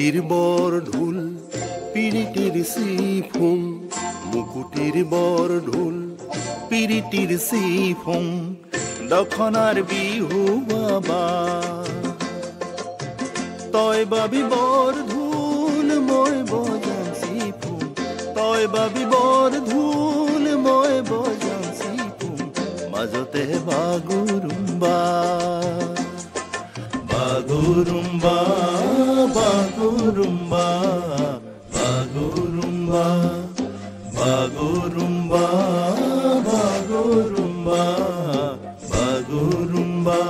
মুকুটির বর ঢোল পিরিটির সিফুং মুকুটির বর ঢোল পিরিটির সিফুং দখনার বিহু বাবা তয় বাবি বর ঢোল মই বজাম সিফুং তয় বাবি বর ঢোল মই বজাম সিফুং মাজতে বাগুৰুম্বা বাগুৰুম্বা বাগুৰুম্বা বাগুৰুম্বা বাগুৰুম্বা বাগুৰুম্বা বাগুৰুম্বা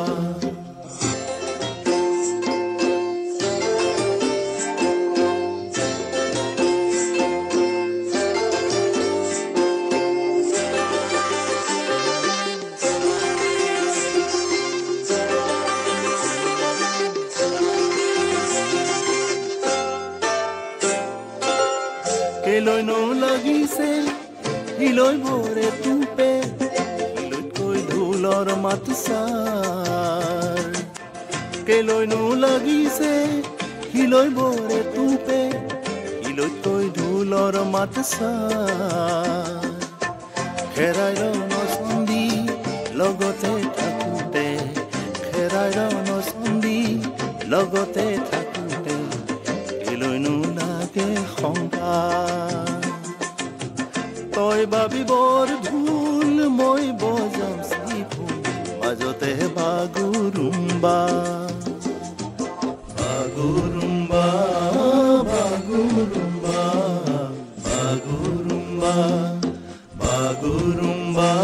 কেলৈ লাগিছে হিলৈ ভৰে তুপে হিলৈতকৈ ঢোলৰ মাত চাৰ কেলৈ লাগিছে হিলৈ ভৰে তুপে হিলৈতকৈ ঢোলৰ মাত চাৰ খেৰাই ৰণচন্দী লগতে থাকোঁতে খেৰাই ৰণচন্দী লগতে থাকোঁতে কেলৈ লাগে শংকা তই বাবি বৰ ঢোল মই বজাম সিফুং মাজতে বাগুৰুম্বা বাগুৰুম্বা বাগুৰুম্বা বাগুৰুম্বা বাগুৰুম্বা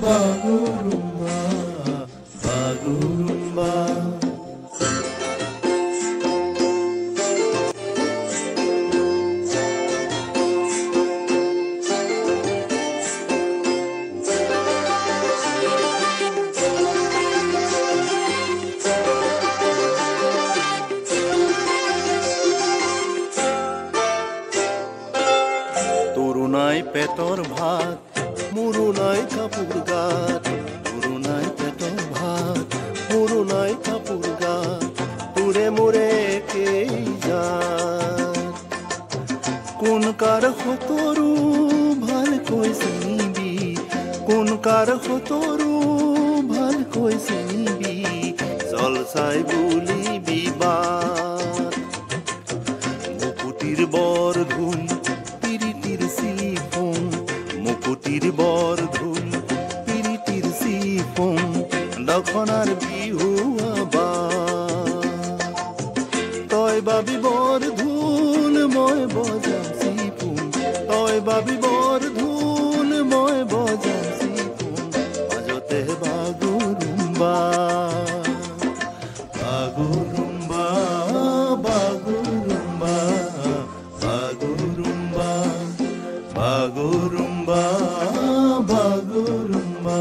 বাগুৰুম্বা বাগুৰুম্বা তৰুণাই পেটৰ ভাত মুৰুণাই কাপোৰ গাত তৰুণাই পেটৰ ভাত মুৰুণাই কাপোৰ গাত তোৰে মোৰে একেই জাত কোন কাৰ সতৰু ভালকৈ চিনিবি কোন কাৰ সতৰু ভালকৈ চিনিবি জল চাই বুলিবি বাত মুকুটিৰ বৰ ধুন মুকুটির বর ঢোল পিরিটির সিফুং দখনার বিহু তয় বাবি বর ঢোল মই বজাম সিফুং তয় বাবি বর ঢোল মই বজাম সিফুং মাজতে বাগুৰুম্বা বাগুৰুম্বা বাগুৰুম্বা বাগুৰুম্বা বাগুৰুম্বা বাগুৰুম্বা